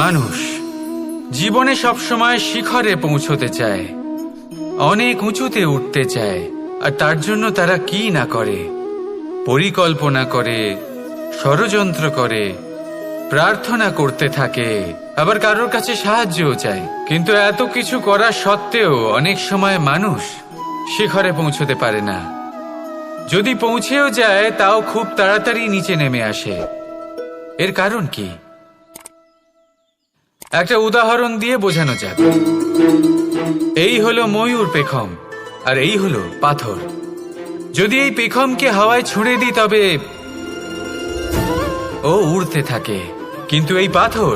মানুষ জীবনে সবসময় শিখরে পৌঁছতে চায়, অনেক উঁচুতে উঠতে চায়, আর তার জন্য তারা কি না করে, পরিকল্পনা করে, ষড়যন্ত্র করে, প্রার্থনা করতে থাকে, আবার কারোর কাছে সাহায্যও চায়। কিন্তু এত কিছু করা সত্ত্বেও অনেক সময় মানুষ শিখরে পৌঁছতে পারে না। যদি পৌঁছেও যায় তাও খুব তাড়াতাড়ি নিচে নেমে আসে। এর কারণ কি? একটা উদাহরণ দিয়ে বোঝানো যাক। এই হলো ময়ূর পেখম, আর এই হলো পাথর। যদি এই পেখমকে হাওয়ায় ছুঁড়ে দিই তবে ও উড়তে থাকে, কিন্তু এই পাথর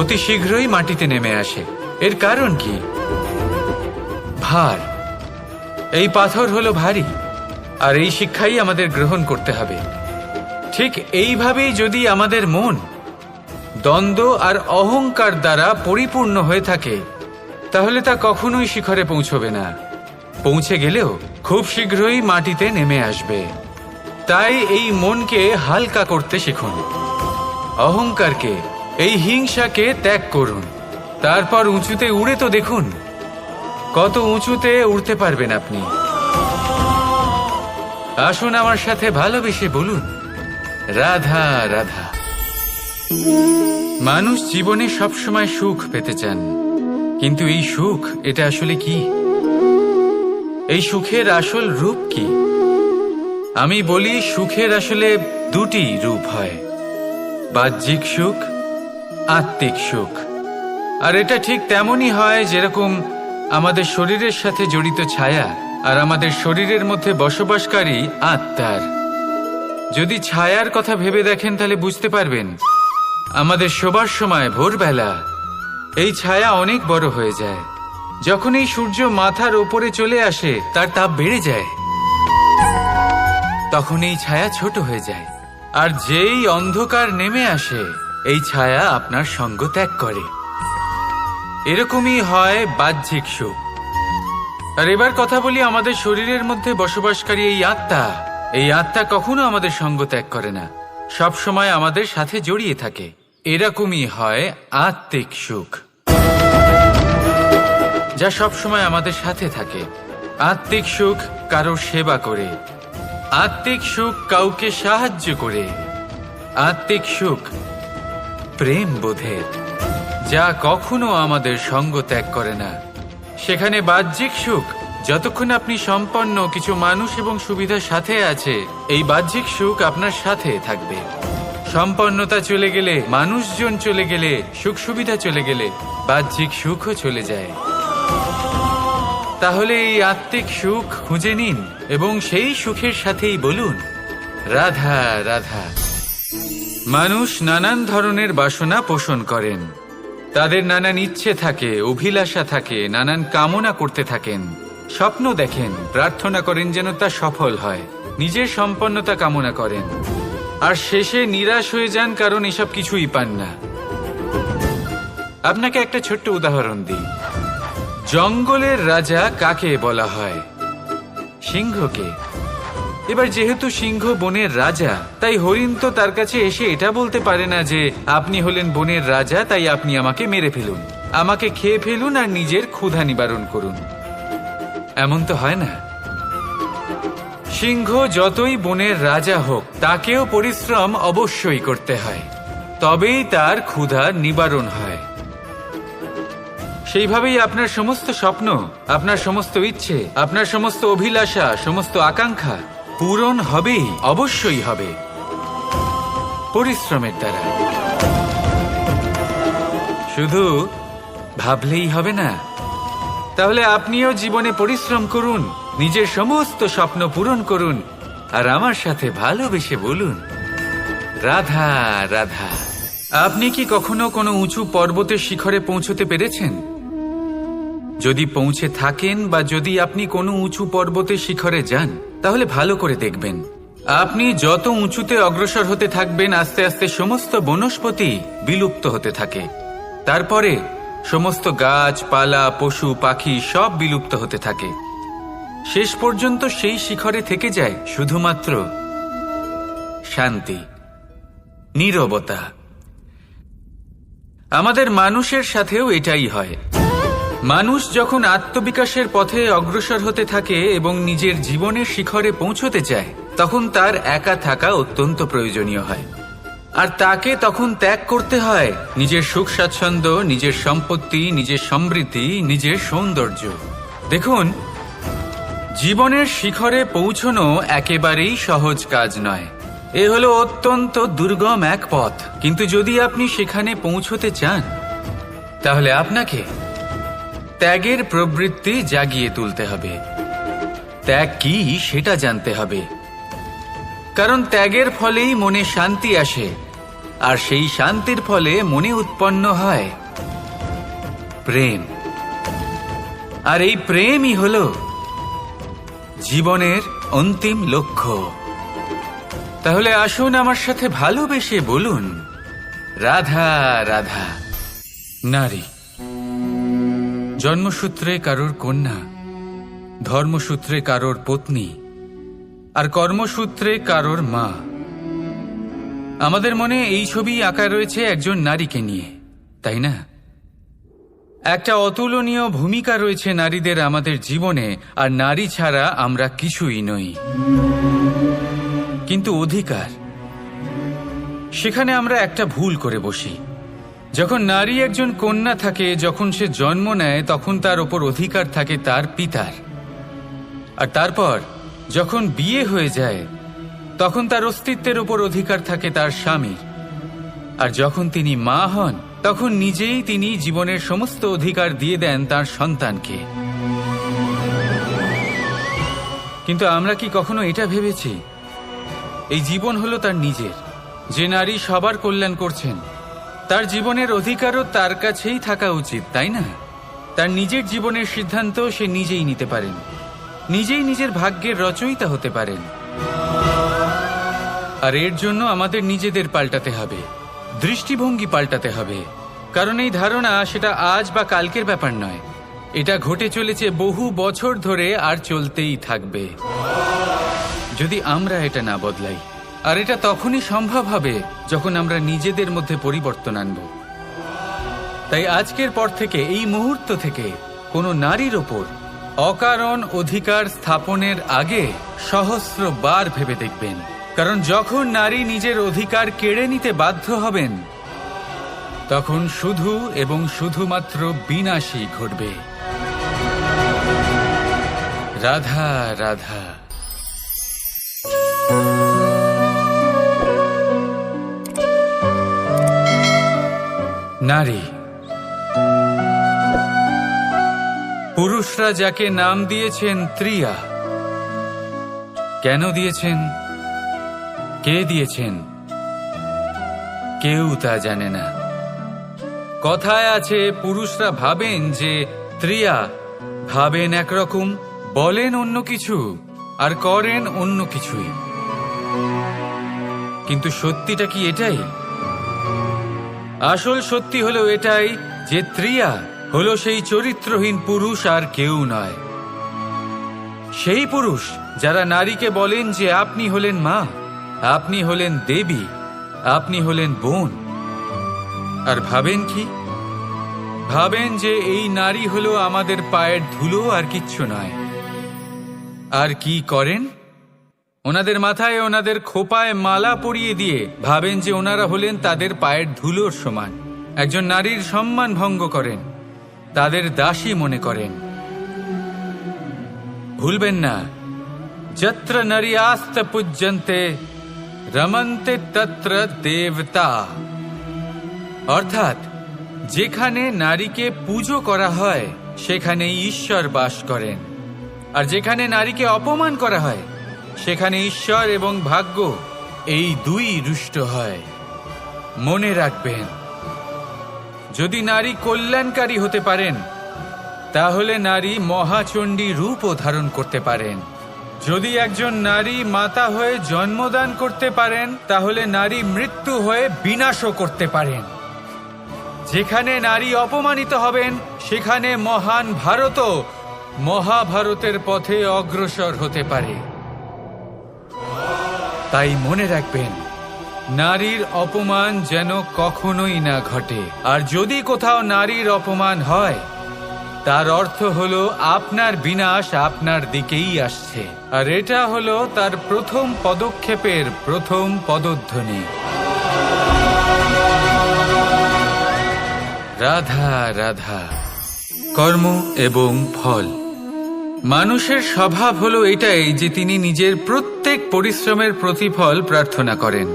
অতি শীঘ্রই মাটিতে নেমে আসে। এর কারণ কি? ভার। এই পাথর হলো ভারী, আর এই শিক্ষাই আমাদের গ্রহণ করতে হবে। ঠিক এইভাবেই যদি আমাদের মন দ্বন্দ্ব আর অহংকার দ্বারা পরিপূর্ণ হয়ে থাকে, তাহলে তা কখনোই শিখরে পৌঁছবে না। পৌঁছে গেলেও খুব শীঘ্রই মাটিতে নেমে আসবে। তাই এই মনকে হালকা করতে শিখুন, অহংকারকে, এই হিংসাকে ত্যাগ করুন। তারপর উঁচুতে উড়ে তো দেখুন কত উঁচুতে উড়তে পারবেন আপনি। আসুন আমার সাথে ভালোবেসে বলুন, রাধা রাধা। মানুষ জীবনে সবসময় সুখ পেতে চান, কিন্তু এই সুখ এটা আসলে কি? এই সুখের আসল রূপ কি? আমি বলি, সুখের আসলে দুটি রূপ হয়, বাহ্যিক সুখ, আত্মিক সুখ। আর এটা ঠিক তেমনই হয় যেরকম আমাদের শরীরের সাথে জড়িত ছায়া আর আমাদের শরীরের মধ্যে বসবাসকারী আত্মার। যদি ছায়ার কথা ভেবে দেখেন তাহলে বুঝতে পারবেন, আমাদের শোবার সময় ভোরবেলা এই ছায়া অনেক বড় হয়ে যায়। যখন এই সূর্য মাথার ওপরে চলে আসে, তার তাপ বেড়ে যায়, তখন এই ছায়া ছোট হয়ে যায়। আর যেই অন্ধকার নেমে আসে, এই ছায়া আপনার সঙ্গ ত্যাগ করে। এরকমই হয় বাহ্যিক সুখ। আর এবার কথা বলি আমাদের শরীরের মধ্যে বসবাসকারী এই আত্মা। এই আত্মা কখনো আমাদের সঙ্গ ত্যাগ করে না, সব সময় আমাদের সাথে জড়িয়ে থাকে। এরকমই হয় আত্মিক সুখ, যা সব সময় আমাদের সাথে থাকে। আত্মিক সুখ কারোর সেবা করে, আত্মিক সুখ কাউকে সাহায্য করে, আত্মিক সুখ প্রেম বোধের, যা কখনো আমাদের সঙ্গ ত্যাগ করে না। সেখানে বাহ্যিক সুখ, যতক্ষণ আপনি সম্পন্ন কিছু মানুষ এবং সুবিধার সাথে আছে, এই বাহ্যিক সুখ আপনার সাথে থাকবে। সম্পন্নতা চলে গেলে, মানুষজন চলে গেলে, সুখ সুবিধা চলে গেলে, বাহ্যিক সুখও চলে যায়। তাহলে এই আত্মিক সুখ খুঁজে নিন এবং সেই সুখের সাথেই বলুন, রাধা রাধা। মানুষ নানান ধরনের বাসনা পোষণ করেন, তাদের নানান ইচ্ছে থাকে, অভিলাষা থাকে, নানান কামনা করতে থাকেন, স্বপ্ন দেখেন, প্রার্থনা করেন যেন তা সফল হয়, নিজের সম্পন্নতা কামনা করেন, আর শেষে নিরাশ হয়ে যান কারণ এসব কিছুই পান না। আপনাকে একটা ছোট্ট উদাহরণ দিই। জঙ্গলের রাজা কাকে বলা হয়? সিংহকে। এবার যেহেতু সিংহ বনের রাজা, তাই হরিণ তো তার কাছে এসে এটা বলতে পারে না যে আপনি হলেন বনের রাজা, তাই আপনি আমাকে মেরে ফেলুন, আমাকে খেয়ে ফেলুন আর নিজের ক্ষুধা নিবারণ করুন। এমন তো হয় না। সিংহ যতই বনের রাজা হোক, তাকেও পরিশ্রম অবশ্যই করতে হয়, তবেই তার ক্ষুধা নিবারণ হয়। সেইভাবেই আপনার সমস্ত স্বপ্ন, আপনার সমস্ত ইচ্ছে, আপনার সমস্ত অভিলাষা, সমস্ত আকাঙ্ক্ষা পূরণ হবেই, অবশ্যই হবে, পরিশ্রমের দ্বারা। শুধু ভাবলেই হবে না। তাহলে আপনিও জীবনে পরিশ্রম করুন, নিজের সমস্ত স্বপ্ন পূরণ করুন, আর আমার সাথে ভালোবেসে বলুন, রাধা রাধা। আপনি কি কখনো কোনো উঁচু পর্বতের শিখরে পৌঁছতে পেরেছেন? যদি পৌঁছে থাকেন বা যদি আপনি কোনো উঁচু পর্বতের শিখরে যান, তাহলে ভালো করে দেখবেন, আপনি যত উঁচুতে অগ্রসর হতে থাকবেন, আস্তে আস্তে সমস্ত বনস্পতি বিলুপ্ত হতে থাকে। তারপরে সমস্ত গাছপালা, পশু পাখি সব বিলুপ্ত হতে থাকে। শেষ পর্যন্ত সেই শিখরে থেকে যায় শুধুমাত্র শান্তি, নীরবতা, আমাদের মানুষের সাথেও এটাই হয়। মানুষ যখন আত্মবিকাশের পথে অগ্রসর হতে থাকে এবং নিজের জীবনের শিখরে পৌঁছতে চায়, তখন তার একা থাকা অত্যন্ত প্রয়োজনীয় হয়। আর তাকে তখন ত্যাগ করতে হয় নিজের সুখ স্বাচ্ছন্দ্য, নিজের সম্পত্তি, নিজের সমৃদ্ধি, নিজের সৌন্দর্য। দেখুন, জীবনের শিখরে পৌঁছনো একেবারেই সহজ কাজ নয়। এ হলো অত্যন্ত দুর্গম এক পথ। কিন্তু যদি আপনি সেখানে পৌঁছতে চান, তাহলে আপনাকে ত্যাগের প্রবৃত্তি জাগিয়ে তুলতে হবে। ত্যাগ কি সেটা জানতে হবে, কারণ ত্যাগের ফলেই মনে শান্তি আসে, আর সেই শান্তির ফলে মনে উৎপন্ন হয় প্রেম। আর এই প্রেমই হলো জীবনের অন্তিম লক্ষ্য। তাহলে আসুন আমার সাথে ভালোবেসে বলুন, রাধা রাধা। নারী জন্মসূত্রে কারোর কন্যা, ধর্মসূত্রে কারোর পত্নী, আর কর্মসূত্রে কারোর মা। আমাদের মনে এই ছবি আঁকা রয়েছে একজন নারীকে নিয়ে, তাই না? একটা অতুলনীয় ভূমিকা রয়েছে নারীদের আমাদের জীবনে, আর নারী ছাড়া আমরা কিছুই নই। কিন্তু অধিকার, সেখানে আমরা একটা ভুল করে বসি। যখন নারী একজন কন্যা থাকে, যখন সে জন্ম নেয়, তখন তার ওপর অধিকার থাকে তার পিতার। আর তারপর যখন বিয়ে হয়ে যায়, তখন তার অস্তিত্বের ওপর অধিকার থাকে তার স্বামীর। আর যখন তিনি মা হন, তখন নিজেই তিনি জীবনের সমস্ত অধিকার দিয়ে দেন তার সন্তানকে। কিন্তু আমরা কি কখনো এটা ভেবেছি এই জীবন হলো তার নিজের? যে নারী সবার কল্যাণ করছেন, তার জীবনের অধিকারও তার কাছেই থাকা উচিত, তাই না? তার নিজের জীবনের সিদ্ধান্ত সে নিজেই নিতে পারেন, নিজেই নিজের ভাগ্যের রচয়িতা হতে পারেন। আর এর জন্য আমাদের নিজেদের পাল্টাতে হবে, দৃষ্টিভঙ্গি পাল্টাতে হবে। কারণ এই ধারণা সেটা আজ বা কালকের ব্যাপার নয়, এটা ঘটে চলেছে বহু বছর ধরে, আর চলতেই থাকবে যদি আমরা এটা না বদলাই। আর এটা তখনই সম্ভব হবে যখন আমরা নিজেদের মধ্যে পরিবর্তন আনব। তাই আজকের পর থেকে, এই মুহূর্ত থেকে, কোনো নারীর ওপর অকারণ অধিকার স্থাপনের আগে সহস্রবার ভেবে দেখবেন। কারণ যখন নারী নিজের অধিকার কেড়ে নিতে বাধ্য হবেন, তখন শুধু এবং শুধুমাত্র বিনাশই ঘটবে। রাধা রাধা। নারী, পুরুষরা যাকে নাম দিয়েছেন ত্রিয়া। কেন দিয়েছেন, কে দিয়েছেন, কেউ তা জানে না। কথায় আছে, পুরুষরা ভাবেন যে ত্রিয়া, ভাবেন একরকম, বলেন অন্য কিছু, আর করেন অন্য কিছুই। কিন্তু সত্যিটা কি এটাই? আসল সত্যি হলো এটাই যে ত্রিয়া হলো সেই চরিত্রহীন পুরুষ, আর কেউ নয়। সেই পুরুষ যারা নারীকে বলেন যে আপনি হলেন মা, আপনি হলেন দেবী, আপনি হলেন বোন। আর ভাবেন কি? ভাবেন যে এই নারী হলো আমাদের পায়ের ধুলো, আর কিচ্ছু নয়। আর কি করেন? ওনাদের মাথায়, ওনাদের খোপায় মালা পরিয়ে দিয়ে ভাবেন যে ওনারা হলেন তাদের পায়ের ধুলোর সমান। একজন নারীর সম্মান ভঙ্গ করেন, তাদের দাসী মনে করেন। ভুলবেন না, যত্র নারী আস্ত পূজ্যন্তে রমন্তে তত্র দেবতা। অর্থাৎ যেখানে নারীকে পুজো করা হয়, সেখানে ঈশ্বর বাস করেন। আর যেখানে নারীকে অপমান করা হয়, সেখানে ঈশ্বর এবং ভাগ্য এই দুই রুষ্ট হয়। মনে রাখবেন, যদি নারী কল্যাণকারী হতে পারেন, তাহলে নারী মহাচণ্ডী রূপও ধারণ করতে পারেন। যদি একজন নারী মাতা হয়ে জন্মদান করতে পারেন, তাহলে নারী মৃত্যু হয়ে বিনাশও করতে পারেন। যেখানে নারী অপমানিত হবেন, সেখানে মহান ভারতও মহাভারতের পথে অগ্রসর হতে পারে। তাই মনে রাখবেন, নারীর অপমান যেন কখনোই না ঘটে। আর যদি কোথাও নারীর অপমান হয়, তার অর্থ হলো আপনার বিনাশ আপনার দিকেই আসছে। আর এটা হলো তার প্রথম পদক্ষেপের প্রথম পদধ্বনি। রাধা রাধা। কর্ম এবং ফল। মানুষের স্বভাব হলো এটাই যে তিনি নিজের প্রত্যেক পরিশ্রমের প্রতিফল প্রার্থনা করেন।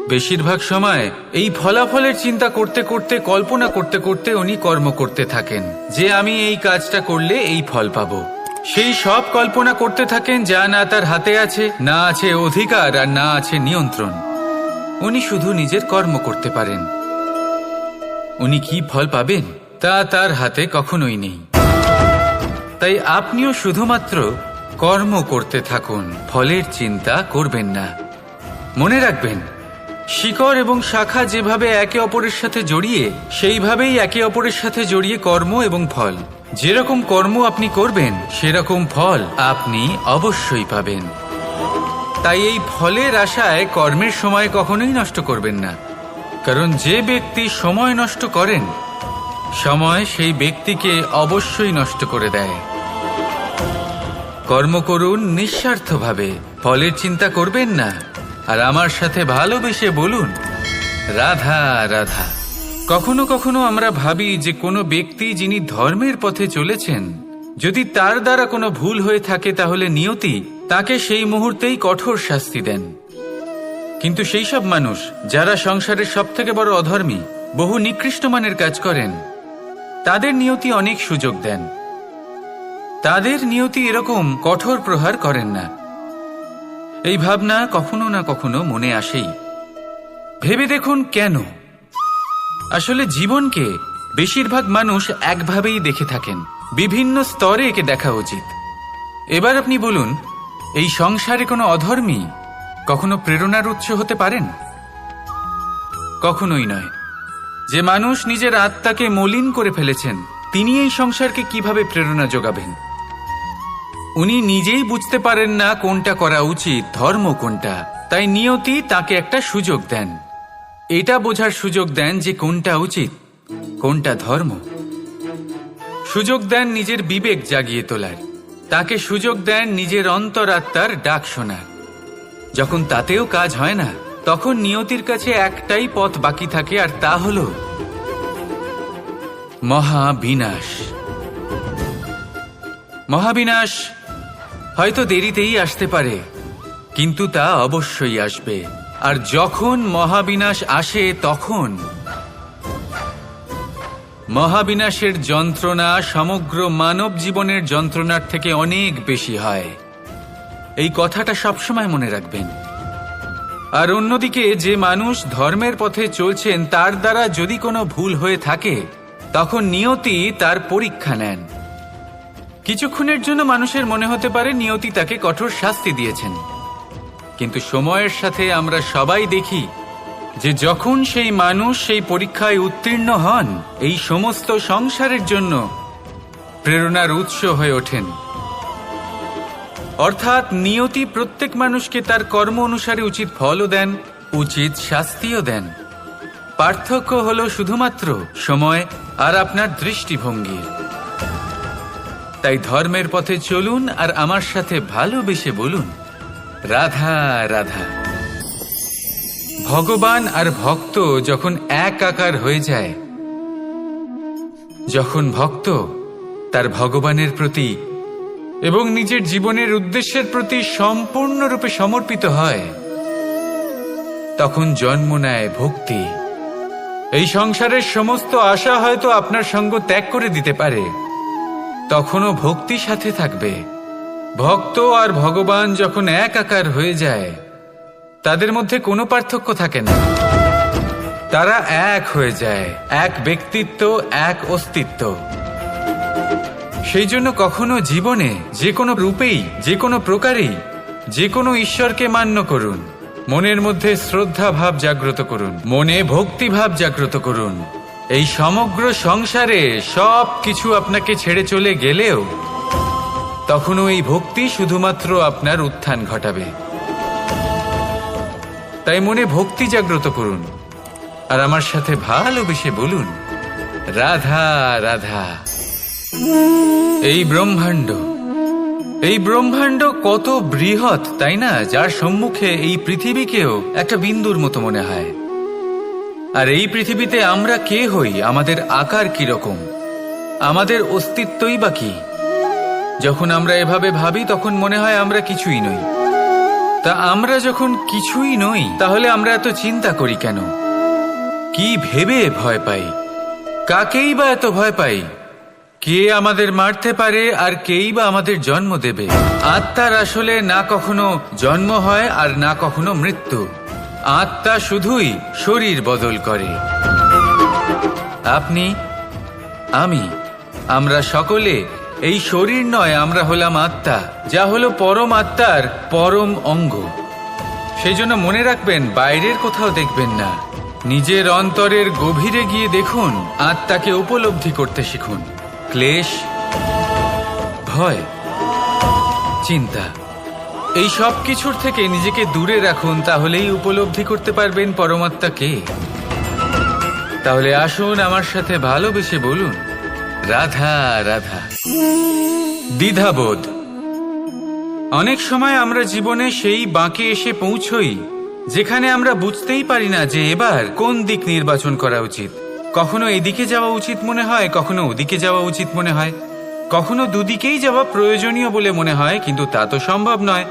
বেশিরভাগ সময় এই ফলাফলের চিন্তা করতে করতে, কল্পনা করতে করতে উনি কর্ম করতে থাকেন যে আমি এই কাজটা করলে এই ফল পাবো। সেই সব কল্পনা করতে থাকেন যা না তার হাতে আছে, না আছে অধিকার, আর না আছে নিয়ন্ত্রণ। উনি শুধু নিজের কর্ম করতে পারেন। উনি কি ফল পাবেন তা তার হাতে কখনোই নেই। তাই আপনিও শুধুমাত্র কর্ম করতে থাকুন, ফলের চিন্তা করবেন না। মনে রাখবেন, শিকড় এবং শাখা যেভাবে একে অপরের সাথে জড়িয়ে, সেইভাবেই একে অপরের সাথে জড়িয়ে কর্ম এবং ফল। যেরকম কর্ম আপনি করবেন সেরকম ফল আপনি অবশ্যই পাবেন। তাই এই ফলের আশায় কর্মের সময় কখনোই নষ্ট করবেন না, কারণ যে ব্যক্তি সময় নষ্ট করেন, সময় সেই ব্যক্তিকে অবশ্যই নষ্ট করে দেয়। কর্ম করুন নিঃস্বার্থভাবে, ফলের চিন্তা করবেন না। আর আমার সাথে ভালোবেসে বলুন রাধা রাধা। কখনো কখনো আমরা ভাবি যে কোনো ব্যক্তি যিনি ধর্মের পথে চলেছেন, যদি তার দ্বারা কোনো ভুল হয়ে থাকে তাহলে নিয়তি তাকে সেই মুহূর্তেই কঠোর শাস্তি দেন। কিন্তু সেই সব মানুষ যারা সংসারের সবথেকে বড় অধর্মী, বহু নিকৃষ্ট মানের কাজ করেন, তাদের নিয়তি অনেক সুযোগ দেন। তাদের নিয়তি এরকম কঠোর প্রহার করেন না। এই ভাবনা কখনো না কখনো মনে আসেই। ভেবে দেখুন কেন। আসলে জীবনকে বেশিরভাগ মানুষ একভাবেই দেখে থাকেন, বিভিন্ন স্তরে একে দেখা উচিত। এবার আপনি বলুন, এই সংসারে কোনো অধর্মী কখনো প্রেরণার উৎস হতে পারেন? কখনোই নয়। যে মানুষ নিজের আত্মাকে মলিন করে ফেলেছেন, তিনি এই সংসারকে কিভাবে প্রেরণা যোগাবেন? উনি নিজেই বুঝতে পারেন না কোনটা করা উচিত, ধর্ম কোনটা। তাই নিয়তি তাকে একটা সুযোগ দেন, এটা বোঝার সুযোগ দেন যে কোনটা উচিত, কোনটা ধর্ম। সুযোগ দেন নিজের বিবেক জাগিয়ে তোলার, তাকে সুযোগ দেন নিজের অন্তরাত্মার ডাক শোনার। যখন তাতেও কাজ হয় না, তখন নিয়তির কাছে একটাই পথ বাকি থাকে, আর তা হল মহাবিনাশ। মহাবিনাশ হয়তো দেরিতেই আসতে পারে, কিন্তু তা অবশ্যই আসবে। আর যখন মহাবিনাশ আসে, তখন মহাবিনাশের যন্ত্রণা সমগ্র মানব জীবনের যন্ত্রণার থেকে অনেক বেশি হয়। এই কথাটা সবসময় মনে রাখবেন। আর অন্যদিকে যে মানুষ ধর্মের পথে চলছেন, তার দ্বারা যদি কোনো ভুল হয়ে থাকে, তখন নিয়তি তার পরীক্ষা নেন। কিছুক্ষণের জন্য মানুষের মনে হতে পারে নিয়তি তাকে কঠোর শাস্তি দিয়েছেন, কিন্তু সময়ের সাথে আমরা সবাই দেখি যে যখন সেই মানুষ সেই পরীক্ষায় উত্তীর্ণ হন, এই সমস্ত সংসারের জন্য প্রেরণার উৎস হয়ে ওঠেন। অর্থাৎ নিয়তি প্রত্যেক মানুষকে তার কর্ম অনুসারে উচিত ফলও দেন, উচিত শাস্তিও দেন। পার্থক্য হলো শুধুমাত্র সময় আর আপনার দৃষ্টিভঙ্গির। তাই ধর্মের পথে চলুন আর আমার সাথে ভালোবেসে বলুন রাধা রাধা। ভগবান আর ভক্ত যখন একাকার হয়ে যায়, যখন ভক্ত তার ভগবানের প্রতি এবং নিজের জীবনের উদ্দেশ্যের প্রতি সম্পূর্ণরূপে সমর্পিত হয়, তখন জন্ম নেয় ভক্তি। এই সংসারের সমস্ত আশা হয়তো আপনার সঙ্গ ত্যাগ করে দিতে পারে, তখনও ভক্তি সাথে থাকবে। ভক্ত আর ভগবান যখন একাকার হয়ে যায়, তাদের মধ্যে কোনো পার্থক্য থাকে না। তারা এক হয়ে যায়, এক ব্যক্তিত্ব, এক অস্তিত্ব। সেই জন্য কখনো জীবনে যে কোনো রূপেই, যে কোনো প্রকারেই, যে কোনো ঈশ্বরকে মান্য করুন। মনের মধ্যে শ্রদ্ধা ভাব জাগ্রত করুন, মনে ভক্তি ভাব জাগ্রত করুন। এই সমগ্র সংসারে সব কিছু আপনাকে ছেড়ে চলে গেলেও তখনও এই ভক্তি শুধুমাত্র আপনার উত্থান ঘটাবে। তাই মনে ভক্তি জাগ্রত করুন আর আমার সাথে ভালোবেসে বলুন, রাধা রাধা। এই ব্রহ্মাণ্ড কত বৃহৎ, তাই না? যার সম্মুখে এই পৃথিবীকেও একটা বিন্দুর মতো মনে হয়। আর এই পৃথিবীতে আমরা কে হই, আমাদের আকার কিরকম, আমাদের অস্তিত্বই বা কি? যখন আমরা এভাবে ভাবি তখন মনে হয় আমরা কিছুই নই। তা আমরা যখন কিছুই নই, তাহলে আমরা এত চিন্তা করি কেন? কি ভেবে ভয় পাই? কাকেই বা এত ভয় পাই? কে আমাদের মারতে পারে আর কেই বা আমাদের জন্ম দেবে? আত্মার আসলে না কখনো জন্ম হয় আর না কখনো মৃত্যু। আত্মা শুধুই শরীর বদল করে। আপনি, আমি, আমরা সকলে এই শরীর নয়, আমরা হলাম আত্মা, যা হলো পরম আত্মার পরম অঙ্গ। সেজন্য মনে রাখবেন, বাইরের কোথাও দেখবেন না, নিজের অন্তরের গভীরে গিয়ে দেখুন, আত্মাকে উপলব্ধি করতে শিখুন। ক্লেশ, ভয়, চিন্তা, এই সব কিছুর থেকে নিজেকে দূরে রাখুন, তাহলেই উপলব্ধি করতে পারবেন পরমাত্মাকে। তাহলে আসুন আমার সাথে ভালোবেসে বলুন, রাধা রাধা। দ্বিধাবোধ। অনেক সময় আমরা জীবনে সেই বাঁকে এসে পৌঁছই যেখানে আমরা বুঝতেই পারি না যে এবার কোন দিক নির্বাচন করা উচিত। কখনো এদিকে যাওয়া উচিত মনে হয়, কখনো ওদিকে যাওয়া উচিত মনে হয়, কখনো দুদিকেই যাওয়া প্রয়োজনীয় বলে মনে হয়, কিন্তু তা তো সম্ভব নয়।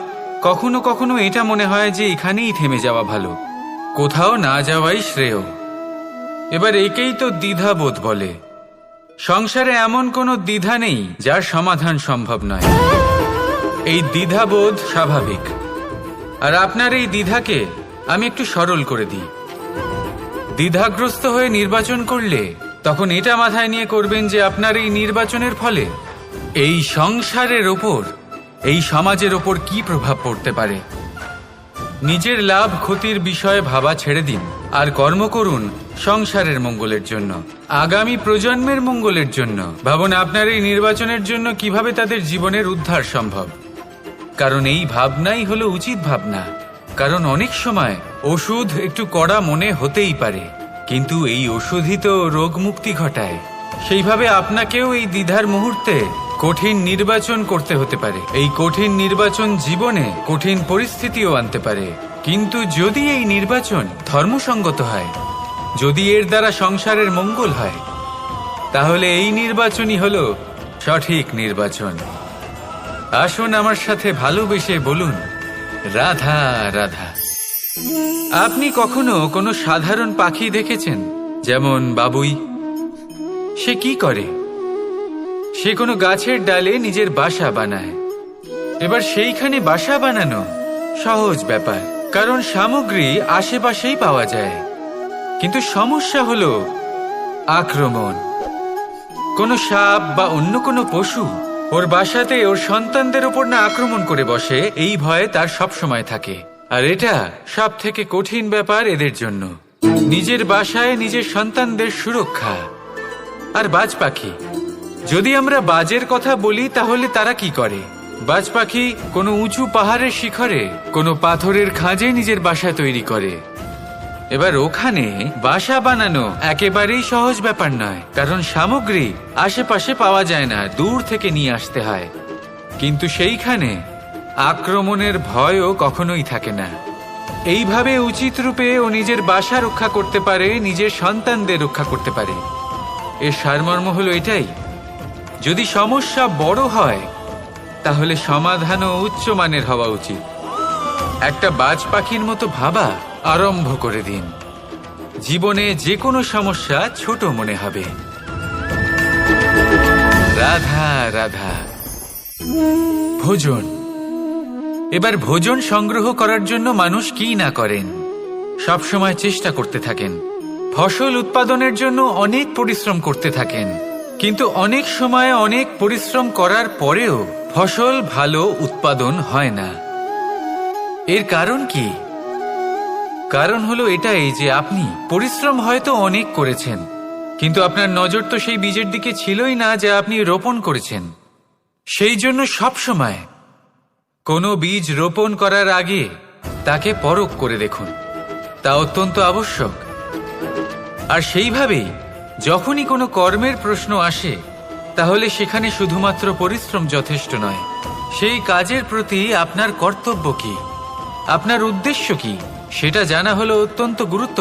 কখনো কখনো এটা মনে হয় যে এখানেই থেমে যাওয়া ভালো, কোথাও না যাওয়াই শ্রেয়। এবার একেই তো দ্বিধাবোধ বলে। সংসারে এমন কোনো দ্বিধা নেই যার সমাধান সম্ভব নয়। এই দ্বিধাবোধ স্বাভাবিক। আর আপনার এই দ্বিধাকে আমি একটু সরল করে দিই। দ্বিধাগ্রস্ত হয়ে নির্বাচন করলে তখন এটা মাথায় নিয়ে করবেন যে আপনার এই নির্বাচনের ফলে এই সংসারের ওপর, এই সমাজের ওপর কি প্রভাব পড়তে পারে। নিজের লাভ ক্ষতির বিষয়ে ভাবা ছেড়ে দিন আর কর্ম করুন সংসারের মঙ্গলের জন্য, আগামী প্রজন্মের মঙ্গলের জন্য। ভাবুন আপনার এই নির্বাচনের জন্য কিভাবে তাদের জীবনের উদ্ধার সম্ভব। কারণ এই ভাবনাই হলো উচিত ভাবনা। কারণ অনেক সময় ওষুধ একটু কড়া মনে হতেই পারে, কিন্তু এই ওষুধই তো রোগ মুক্তি ঘটায়। সেইভাবে আপনাকেও এই দ্বিধার মুহূর্তে কঠিন নির্বাচন করতে হতে পারে। এই কঠিন নির্বাচন জীবনে কঠিন পরিস্থিতিও আনতে পারে, কিন্তু যদি এই নির্বাচন ধর্মসঙ্গত হয়, যদি এর দ্বারা সংসারের মঙ্গল হয়, তাহলে এই নির্বাচনই হলো সঠিক নির্বাচন। আসুন আমার সাথে ভালোবেসে বলুন, রাধা রাধা। আপনি কখনো কোনো সাধারণ পাখি দেখেছেন? যেমন বাবুই। সে কি করে? সে কোনো গাছের ডালে নিজের বাসা বানায়। এবার সেইখানে বাসা বানানো সহজ ব্যাপার, কারণ সামগ্রী আশেপাশেই পাওয়া যায়। কিন্তু সমস্যা হলো আক্রমণ। কোনো সাপ বা অন্য কোনো পশু ওর বাসাতে ওর সন্তানদের উপর না আক্রমণ করে বসে, এই ভয়ে তার সব সময় থাকে। আর এটা সব থেকে কঠিন ব্যাপার এদের জন্য, নিজের বাসায় নিজের সন্তানদের সুরক্ষা। আর বাজ পাখি, যদি আমরা বাজের কথা বলি তাহলে তারা কি করে? বাজ পাখি কোনো উঁচু পাহাড়ের শিখরে, কোনো পাথরের খাঁজে নিজের বাসা তৈরি করে। এবার ওখানে বাসা বানানো একেবারেই সহজ ব্যাপার নয়, কারণ সামগ্রী আশেপাশে পাওয়া যায় না, দূর থেকে নিয়ে আসতে হয়। কিন্তু সেইখানে আক্রমণের ভয়ও কখনোই থাকে না। এইভাবে উচিত রূপে ও নিজের বাসা রক্ষা করতে পারে, নিজের সন্তানদের রক্ষা করতে পারে। এর সারমর্ম হলো এটাই, যদি সমস্যা বড় হয় তাহলে সমাধানও উচ্চমানের হওয়া উচিত। একটা বাজ পাখির মতো ভাবা আরম্ভ করে দিন। জীবনে যে কোনো সমস্যা ছোট মনে হবে। রাধা রাধা। ভোজন। এবার ভোজন সংগ্রহ করার জন্য মানুষ কি না করেন, সব সময় চেষ্টা করতে থাকেন। ফসল উৎপাদনের জন্য অনেক পরিশ্রম করতে থাকেন, কিন্তু অনেক সময় অনেক পরিশ্রম করার পরেও ফসল ভালো উৎপাদন হয় না। এর কারণ কি? কারণ হলো এটাই যে আপনি পরিশ্রম হয়তো অনেক করেছেন, কিন্তু আপনার নজর তো সেই বীজের দিকে ছিলই না যা আপনি রোপণ করেছেন। সেই জন্য সব সময় কোনো বীজ রোপণ করার আগে তাকে পরখ করে দেখুন। তা অত্যন্ত আবশ্যক। আর সেইভাবেই যখনই কোনো কর্মের প্রশ্ন আসে, তাহলে সেখানে শুধুমাত্র পরিশ্রম যথেষ্ট নয়। সেই কাজের প্রতি আপনার কর্তব্য কি, আপনার উদ্দেশ্য কি, সেটা জানা হলো অত্যন্ত গুরুত্বপূর্ণ।